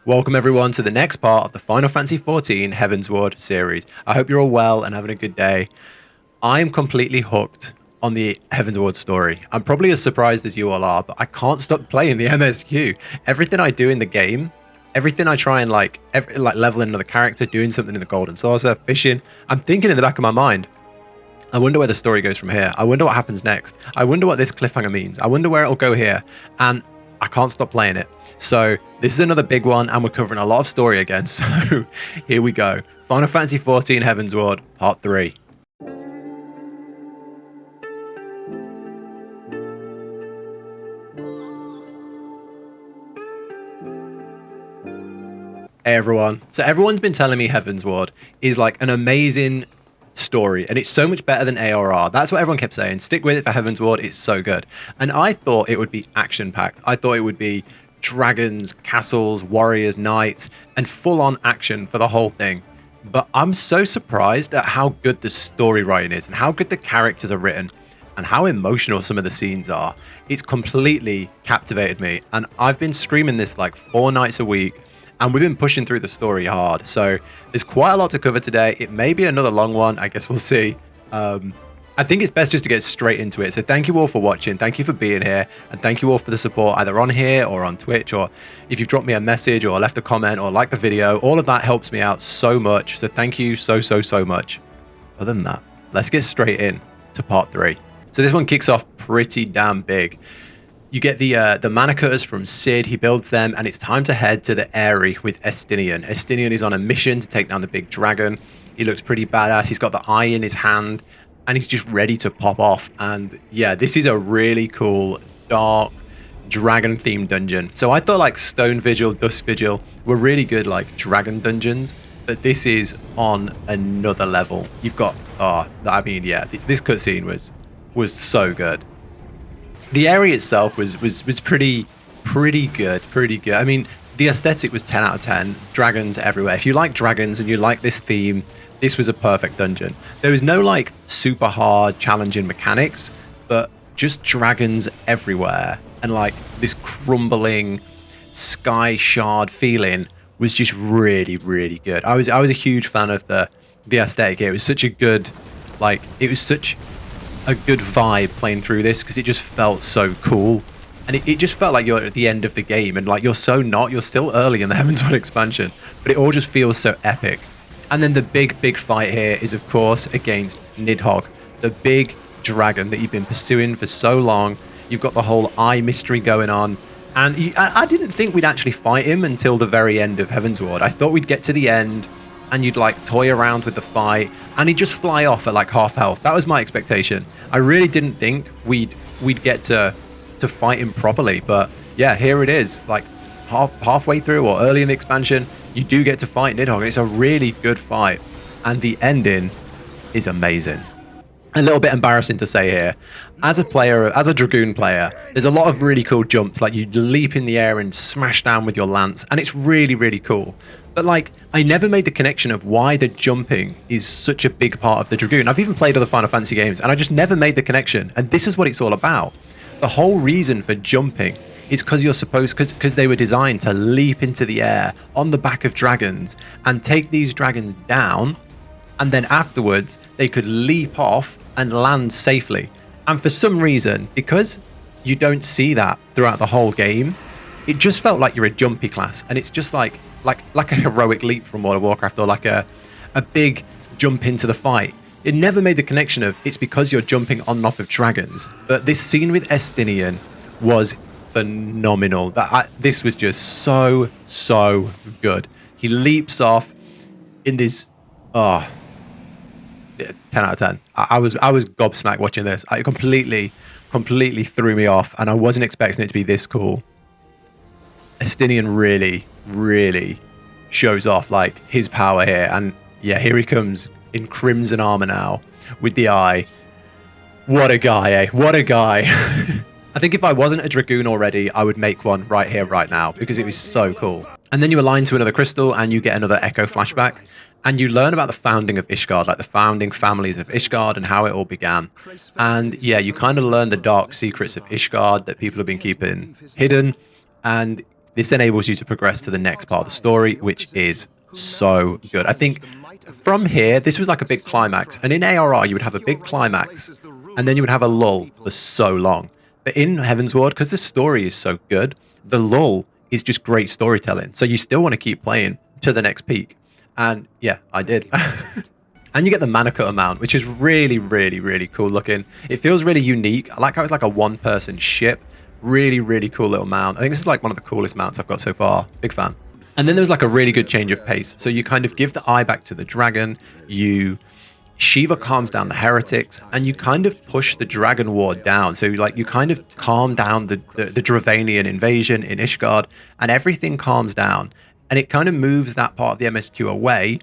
Welcome everyone to the next part of the Final Fantasy XIV Heavensward series. I hope you're all well and having a good day. I'm completely hooked on the Heavensward story. I'm probably as surprised as you all are, but I can't stop playing the MSQ. Everything I do in the game, everything I try and like leveling another character, doing something in the Golden Saucer, fishing, I'm thinking in the back of my mind, I wonder where the story goes from here. I wonder what happens next. I wonder what this cliffhanger means. I wonder where it'll go here. And I can't stop playing it. So this is another big one, and we're covering a lot of story again. So here we go. Final Fantasy XIV Heavensward, Part 3. Hey everyone. So everyone's been telling me Heavensward is like an amazing story, and it's so much better than ARR. That's what everyone kept saying. Stick with it for Heavensward, it's so good. And I thought it would be action-packed. I thought it would be dragons, castles, warriors, knights, and full-on action for the whole thing. But I'm so surprised at how good the story writing is, and how good the characters are written, and how emotional some of the scenes are. It's completely captivated me, and I've been streaming this like 4 nights a week, and we've been pushing through the story hard. So there's quite a lot to cover today. It may be another long one. I guess we'll see. I think it's best just to get straight into it. So thank you all for watching. Thank you for being here. And thank you all for the support either on here or on Twitch, or if you've dropped me a message or left a comment or liked the video. All of that helps me out so much. So thank you so much. Other than that, let's get straight in to part 3. So this one kicks off pretty damn big. You get the mana cutters from Sid, he builds them, and it's time to head to the Aery with Estinian. Estinian is on a mission to take down the big dragon. He looks pretty badass, he's got the eye in his hand, and he's just ready to pop off. And yeah, this is a really cool, dark, dragon-themed dungeon. So I thought like Stone Vigil, Dusk Vigil were really good like dragon dungeons, but this is on another level. You've got, I mean, yeah, this cutscene was so good. The area itself was pretty good. I mean, the aesthetic was 10 out of 10. Dragons everywhere. If you like dragons and you like this theme, this was a perfect dungeon. There was no like super hard, challenging mechanics, but just dragons everywhere, and like this crumbling sky shard feeling was just really good. I was a huge fan of the aesthetic. It was such a good, like, it was such a good vibe playing through this, because it just felt so cool, and it just felt like you're at the end of the game, and like you're still early in the Heavensward expansion, but it all just feels so epic. And then the big fight here is of course against Nidhogg, the big dragon that you've been pursuing for so long. You've got the whole eye mystery going on, and I didn't think we'd actually fight him until the very end of Heavensward. I thought we'd get to the end and you'd like toy around with the fight, and he'd just fly off at like half health. That was my expectation. I really didn't think we'd get to fight him properly, but yeah, here it is. Like halfway through or early in the expansion, you do get to fight Nidhogg, and it's a really good fight, and the ending is amazing. A little bit embarrassing to say here, as a Dragoon player, there's a lot of really cool jumps, like you leap in the air and smash down with your lance, and it's really cool. But like, I never made the connection of why the jumping is such a big part of the Dragoon. I've even played other Final Fantasy games, and I just never made the connection, and this is what it's all about. The whole reason for jumping is because they were designed to leap into the air on the back of dragons and take these dragons down, and then afterwards they could leap off and land safely. And for some reason, because you don't see that throughout the whole game, it just felt like you're a jumpy class, and it's just like a heroic leap from World of Warcraft, or like a big jump into the fight. It never made the connection of it's because you're jumping on and off of dragons. But this scene with Estinian was phenomenal. This was just so good. He leaps off in this 10 out of 10. I was gobsmacked watching this. It completely threw me off, and I wasn't expecting it to be this cool. Estinian really shows off like his power here, and yeah, here he comes in crimson armor now with the eye. What a guy, eh? What a guy. I think if I wasn't a Dragoon already, I would make one right here, right now, because it was so cool. And then you align to another crystal and you get another Echo flashback, and you learn about the founding of Ishgard, like the founding families of Ishgard and how it all began. And yeah, you kind of learn the dark secrets of Ishgard that people have been keeping hidden, and This enables you to progress to the next part of the story, which is so good. I think from here, this was like a big climax. And in ARR, you would have a big climax, and then you would have a lull for so long. But in Heavensward, because the story is so good, the lull is just great storytelling. So you still want to keep playing to the next peak. And yeah, I did. And you get the mana cutter mount, which is really, really, really cool looking. It feels really unique. I like how it's like a one-person ship. Really, really cool little mount. I think this is like one of the coolest mounts I've got so far. Big fan. And then there's like a really good change of pace. So you kind of give the eye back to the dragon. Shiva calms down the heretics, and you kind of push the dragon war down. So like you kind of calm down the Dravanian invasion in Ishgard, and everything calms down. And it kind of moves that part of the MSQ away.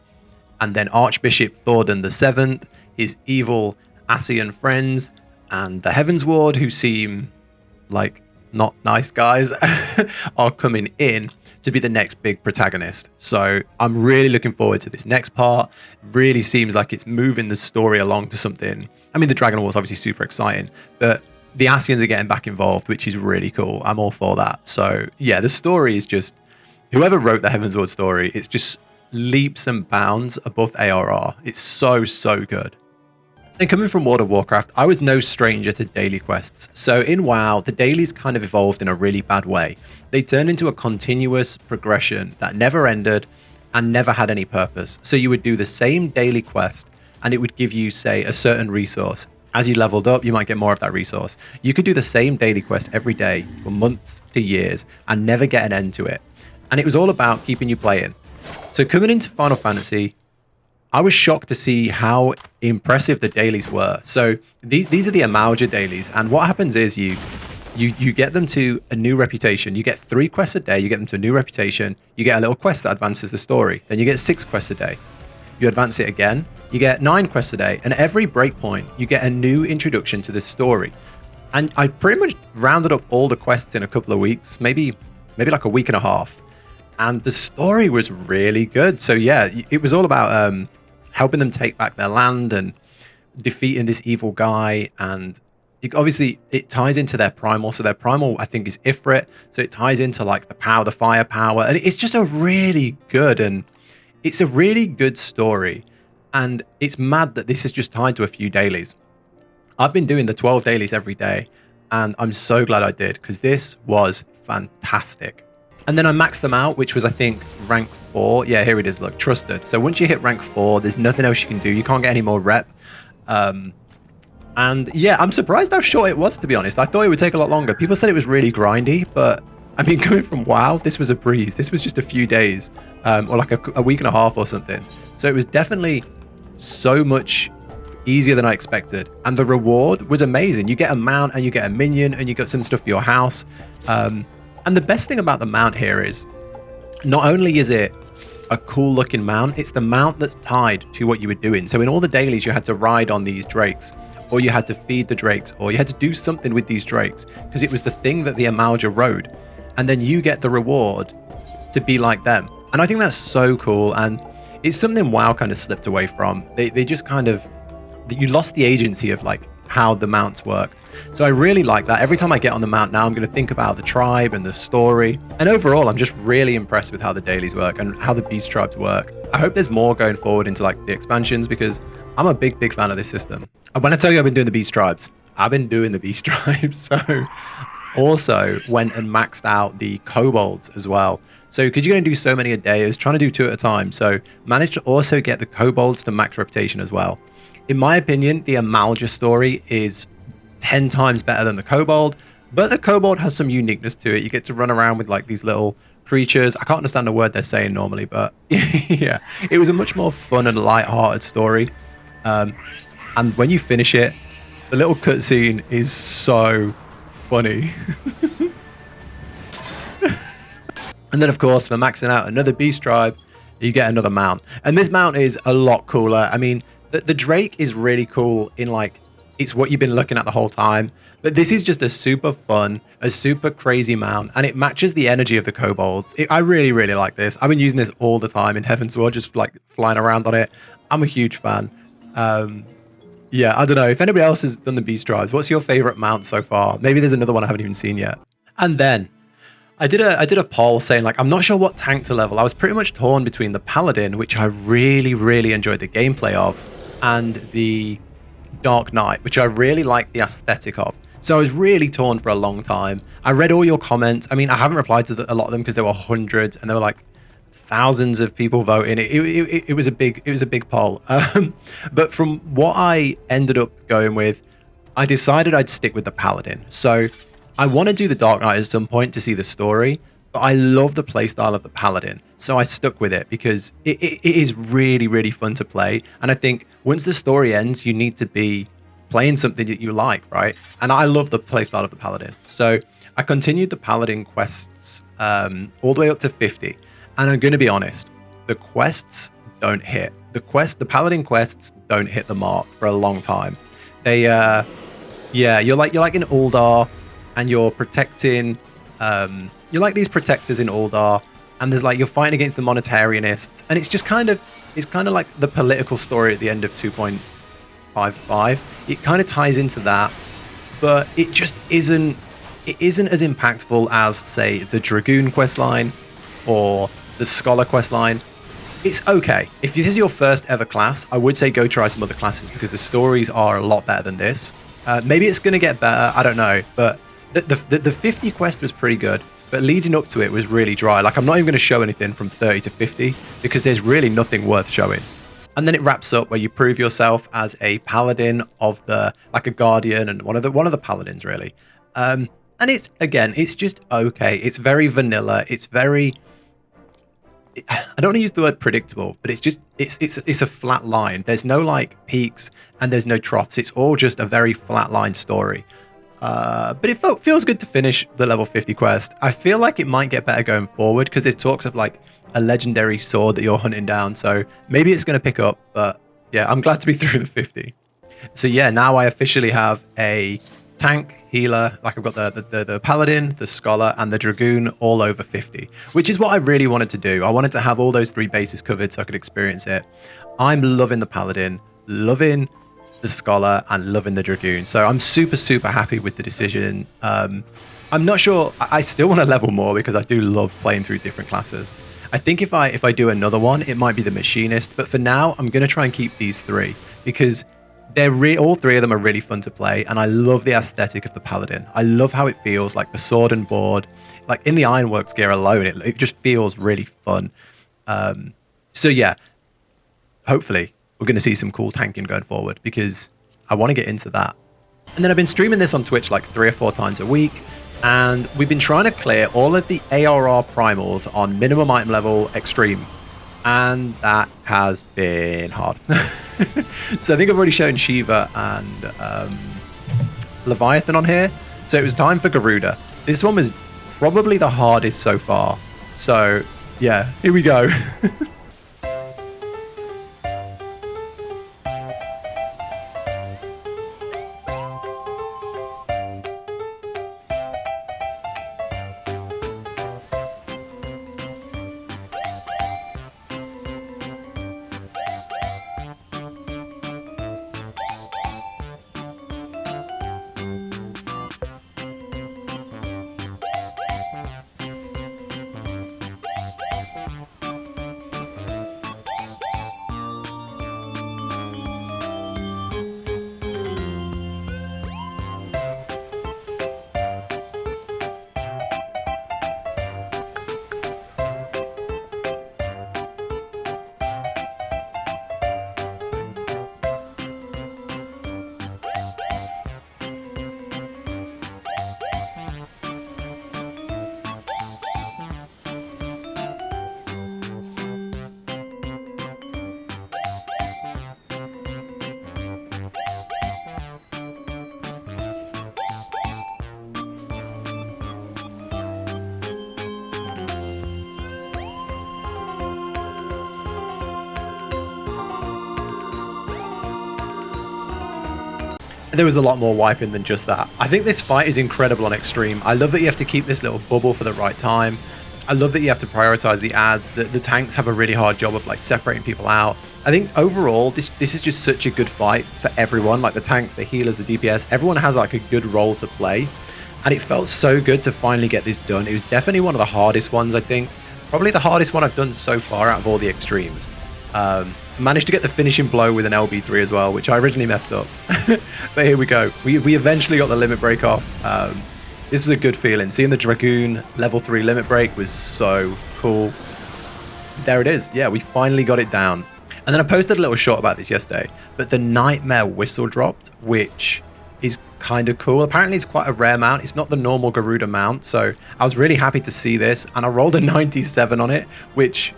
And then Archbishop Thordan VII, his evil Ascian friends, and the Heavensward, who seem like not nice guys, are coming in to be the next big protagonist. So I'm really looking forward to this next part. Really seems like it's moving the story along to something. I mean, the Dragon War is obviously super exciting, but the Ascians are getting back involved, which is really cool. I'm all for that. So yeah, the story is just, whoever wrote the Heavensward story, it's just leaps and bounds above ARR. It's so, so good. And coming from World of Warcraft, I was no stranger to daily quests. So in WoW, the dailies kind of evolved in a really bad way. They turned into a continuous progression that never ended and never had any purpose. So you would do the same daily quest and it would give you, say, a certain resource. As you leveled up, you might get more of that resource. You could do the same daily quest every day for months to years and never get an end to it. And it was all about keeping you playing. So coming into Final Fantasy, I was shocked to see how impressive the dailies were. So these are the Amalja dailies, and what happens is you get them to a new reputation. You get 3 quests a day, you get them to a new reputation, you get a little quest that advances the story. Then you get 6 quests a day. You advance it again, you get 9 quests a day, and every breakpoint you get a new introduction to the story. And I pretty much rounded up all the quests in a couple of weeks, maybe like a week and a half. And the story was really good. So yeah, it was all about helping them take back their land and defeating this evil guy. And obviously it ties into their primal. So their primal, I think, is Ifrit. So it ties into like the power, the firepower. And it's just a really good, and it's a really good story. And it's mad that this is just tied to a few dailies. I've been doing the 12 dailies every day, and I'm so glad I did, because this was fantastic. And then I maxed them out, which was, I think, rank 4. Yeah, here it is, look, trusted. So once you hit rank 4, there's nothing else you can do. You can't get any more rep. And yeah, I'm surprised how short it was, to be honest. I thought it would take a lot longer. People said it was really grindy, but I mean, coming from WoW, this was a breeze. This was just a few days, or like a week and a half or something. So it was definitely so much easier than I expected. And the reward was amazing. You get a mount and you get a minion and you get some stuff for your house. And the best thing about the mount here is, not only is it a cool looking mount, it's the mount that's tied to what you were doing. So in all the dailies, you had to ride on these drakes, or you had to feed the drakes, or you had to do something with these drakes, because it was the thing that the Amalja rode. And then you get the reward to be like them. And I think that's so cool. And it's something WoW kind of slipped away from. They just kind of, you lost the agency of like how the mounts worked. So I really like that. Every time I get on the mount now, I'm going to think about the tribe and the story. And overall, I'm just really impressed with how the dailies work and how the beast tribes work. I hope there's more going forward into like the expansions, because I'm a big fan of this system. And when I tell you I've been doing the beast tribes, I've been doing the beast tribes. So also went and maxed out the kobolds as well. So because you're going to do so many a day, I was trying to do 2 at a time. So managed to also get the kobolds to max reputation as well. In my opinion, the Amalja story is 10 times better than the kobold, but the kobold has some uniqueness to it. You get to run around with like these little creatures. I can't understand the word they're saying normally, but yeah, it was a much more fun and light-hearted story. And when you finish it, the little cutscene is so funny. And then, of course, for maxing out another beast tribe, you get another mount. And this mount is a lot cooler. I mean, the Drake is really cool in like, it's what you've been looking at the whole time. But this is just a super fun, a super crazy mount. And it matches the energy of the kobolds. I really like this. I've been using this all the time in Heavensward, just like flying around on it. I'm a huge fan. Yeah, I don't know. If anybody else has done the beast tribes, what's your favorite mount so far? Maybe there's another one I haven't even seen yet. And then I did a poll saying like I'm not sure what tank to level. I was pretty much torn between the Paladin, which I really enjoyed the gameplay of, and the Dark Knight, which I really liked the aesthetic of. So I was really torn for a long time. I read all your comments. I mean, I haven't replied to a lot of them because there were hundreds and there were like thousands of people voting. It was a big poll. But from what I ended up going with, I decided I'd stick with the Paladin. So I want to do the Dark Knight at some point to see the story, but I love the playstyle of the Paladin. So I stuck with it because it is really fun to play. And I think once the story ends, you need to be playing something that you like, right? And I love the playstyle of the Paladin. So I continued the Paladin quests all the way up to 50. And I'm going to be honest, the quests don't hit. The Paladin quests don't hit the mark for a long time. They, yeah, you're like in Uldar, and you're protecting, you're like these protectors in Uldar, and there's like, you're fighting against the monetarianists, and it's just kind of like the political story at the end of 2.55. It kind of ties into that, but it just isn't as impactful as, say, the Dragoon questline or the Scholar questline. It's okay. If this is your first ever class, I would say go try some other classes because the stories are a lot better than this. Maybe it's going to get better, I don't know, but the 50 quest was pretty good, but leading up to it was really dry. Like, I'm not even going to show anything from 30 to 50 because there's really nothing worth showing. And then it wraps up where you prove yourself as a paladin of like a guardian and one of the paladins, really. And it's just okay. It's very vanilla. It's very, I don't want to use the word predictable, but it's a flat line. There's no like peaks and there's no troughs. It's all just a very flat line story. But it feels good to finish the level 50 quest. I feel like it might get better going forward because there's talks of like a legendary sword that you're hunting down. So maybe it's going to pick up, but yeah, I'm glad to be through the 50. So yeah, now I officially have a tank, healer, like I've got the Paladin, the Scholar, and the Dragoon all over 50, which is what I really wanted to do. I wanted to have all those three bases covered so I could experience it. I'm loving the Paladin, loving the Scholar, and loving the Dragoon. So I'm super happy with the decision. I'm not sure, I still want to level more because I do love playing through different classes. I think if I do another one, it might be the Machinist, but for now, I'm going to try and keep these three because all three of them are really fun to play, and I love the aesthetic of the Paladin. I love how it feels, like the sword and board, like in the Ironworks gear alone, it just feels really fun. So yeah, hopefully we're going to see some cool tanking going forward because I want to get into that. And then I've been streaming this on Twitch like 3 or 4 times a week, and we've been trying to clear all of the ARR primals on minimum item level extreme, and that has been hard. So I think I've already shown Shiva and Leviathan on here, so it was time for Garuda. This one was probably the hardest so far, so yeah, here we go. There was a lot more wiping than just that. I think this fight is incredible on Extreme. I love that you have to keep this little bubble for the right time. I love that you have to prioritize the ads. The tanks have a really hard job of like separating people out. I think overall, this is just such a good fight for everyone. Like the tanks, the healers, the DPS, everyone has like a good role to play. And it felt so good to finally get this done. It was definitely one of the hardest ones, I think. Probably the hardest one I've done so far out of all the extremes. Managed to get the finishing blow with an LB3 as well, which I originally messed up. But here we go. We eventually got the limit break off. This was a good feeling. Seeing the Dragoon level 3 limit break was so cool. There it is. Yeah, we finally got it down. And then I posted a little short about this yesterday, but the Nightmare Whistle dropped, which is kind of cool. Apparently it's quite a rare mount. It's not the normal Garuda mount, so I was really happy to see this, and I rolled a 97 on it, which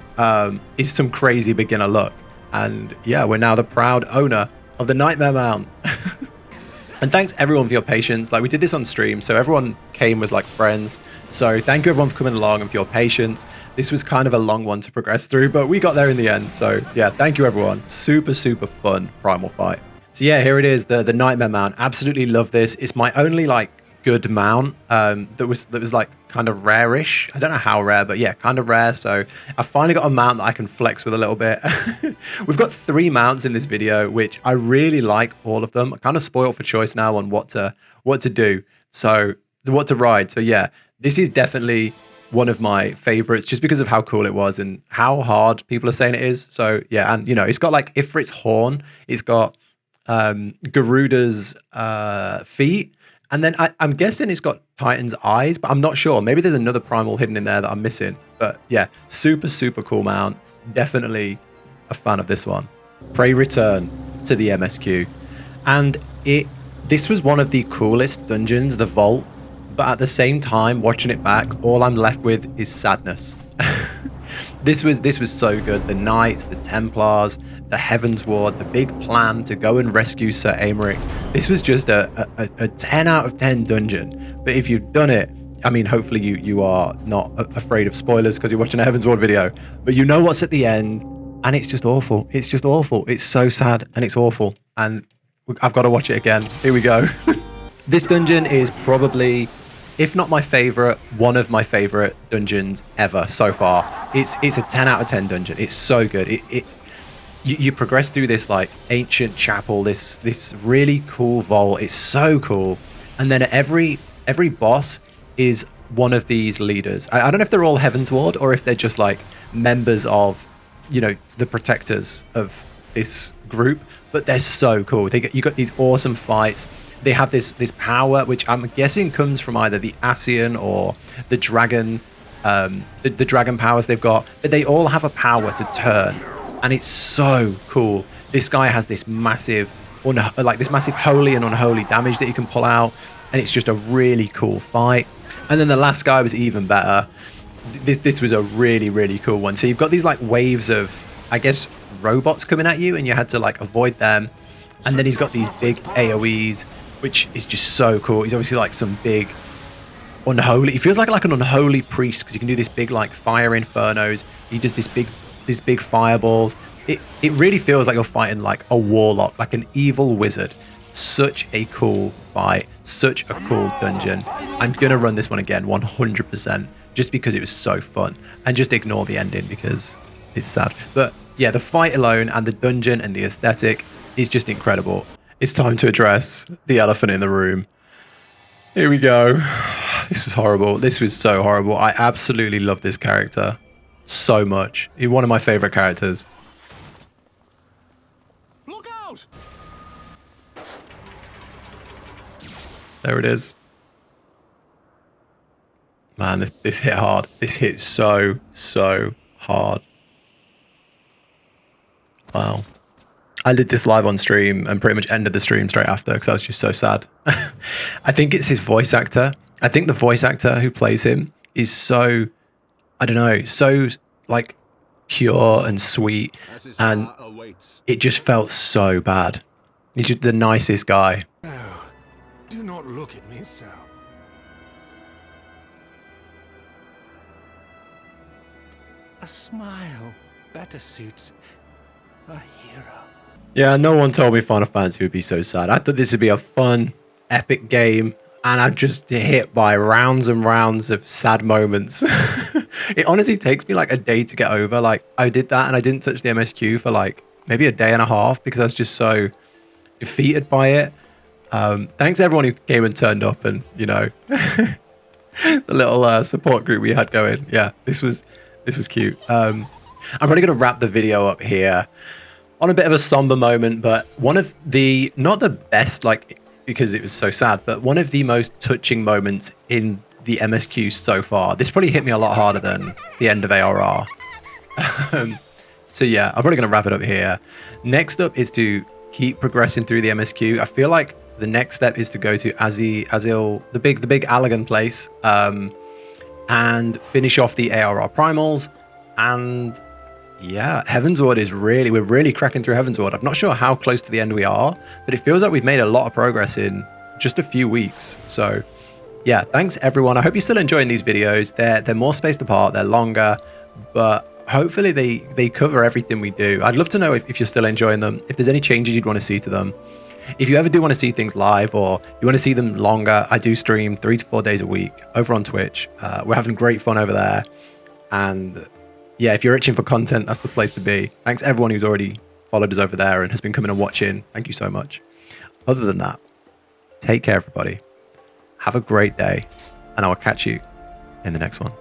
is some crazy beginner luck. And yeah, we're now the proud owner of the Nightmare mount. And thanks everyone for your patience. Like, we did this on stream, so everyone came was like friends. So thank you everyone for coming along and for your patience. This was kind of a long one to progress through, but we got there in the end. So yeah, thank you everyone. Super, super fun primal fight. So yeah, here it is, the Nightmare mount. Absolutely love this. It's my only like good mount that was like kind of rare-ish. I don't know how rare, but yeah, kind of rare. So I finally got a mount that I can flex with a little bit. We've got 3 mounts in this video, which I really like all of them. I'm kind of spoiled for choice now on what to do. So what to ride. So yeah, this is definitely one of my favorites just because of how cool it was and how hard people are saying it is. So yeah, and you know, it's got like Ifrit's horn, it's got Garuda's feet, and then I'm guessing it's got Titan's eyes, but I'm not sure. Maybe there's another primal hidden in there that I'm missing. But yeah, super, super cool mount. Definitely a fan of this one. Pray return to the MSQ. And this was one of the coolest dungeons, the vault, but at the same time, watching it back, all I'm left with is sadness. This was so good. The Knights, the Templars, the Heavensward, the big plan to go and rescue Sir Aymeric. This was just a 10 out of 10 dungeon. But if you've done it, I mean, hopefully you are not afraid of spoilers because you're watching a Heavensward video, but you know what's at the end, and it's just awful. It's just awful. It's so sad and it's awful. And I've got to watch it again. Here we go. This dungeon is probably, if not my favorite, one of my favorite dungeons ever so far. It's a 10 out of 10 dungeon. It's so good. You progress through this like ancient chapel, this really cool vault. It's so cool. And then every boss is one of these leaders. I don't know if they're all Heavensward or if they're just like members of, you know, the protectors of this group, but they're so cool. You got these awesome fights. They have this power, which I'm guessing comes from either the Ascian or the dragon, the dragon powers they've got. But they all have a power to turn, and it's so cool. This guy has this massive, this massive holy and unholy damage that you can pull out, and it's just a really cool fight. And then the last guy was even better. This was a really, really cool one. So you've got these like waves of, I guess, robots coming at you, and you had to like avoid them. And then he's got these big AoEs, which is just so cool. He's obviously like some big unholy, he feels like an unholy priest because you can do this big like fire infernos. He does these big fireballs. It really feels like you're fighting like a warlock, like an evil wizard. Such a cool fight, such a cool dungeon. I'm gonna run this one again 100% just because it was so fun, and just ignore the ending because it's sad. But yeah, the fight alone and the dungeon and the aesthetic is just incredible. It's time to address the elephant in the room. Here we go. This was horrible. This was so horrible. I absolutely love this character so much. He's one of my favorite characters. Look out! There it is. Man, this hit hard. This hit so hard. Wow. I did this live on stream and pretty much ended the stream straight after because I was just so sad. I think it's his voice actor. I think the voice actor who plays him is so, I don't know, so like pure and sweet, and it just felt so bad. He's just the nicest guy. Oh, do not look at me so. A smile better suits a hero. Yeah, no one told me Final Fantasy would be so sad. I thought this would be a fun, epic game, and I'm just hit by rounds and rounds of sad moments. It honestly takes me like a day to get over. Like, I did that and I didn't touch the MSQ for like maybe a day and a half because I was just so defeated by it. Thanks everyone who came and turned up, and you know, the little support group we had going. Yeah, this was cute. I'm probably gonna wrap the video up here on a bit of a somber moment, but one of the, not the best, like, because it was so sad, but one of the most touching moments in the MSQ so far. This probably hit me a lot harder than the end of ARR. So yeah, I'm probably going to wrap it up here. Next up is to keep progressing through the MSQ. I feel like the next step is to go to Azil, the big Allagan place, and finish off the ARR primals. And yeah, Heavensward is we're really cracking through Heavensward. I'm not sure how close to the end we are, but it feels like we've made a lot of progress in just a few weeks. So yeah, thanks everyone. I hope you're still enjoying these videos. They're more spaced apart, they're longer, but hopefully they cover everything we do. I'd love to know if you're still enjoying them, if there's any changes you'd want to see to them. If you ever do want to see things live, or you want to see them longer, I do stream 3 to 4 days a week over on Twitch. We're having great fun over there. And yeah, if you're itching for content, that's the place to be. Thanks everyone who's already followed us over there and has been coming and watching. Thank you so much. Other than that, take care everybody. Have a great day, and I will catch you in the next one.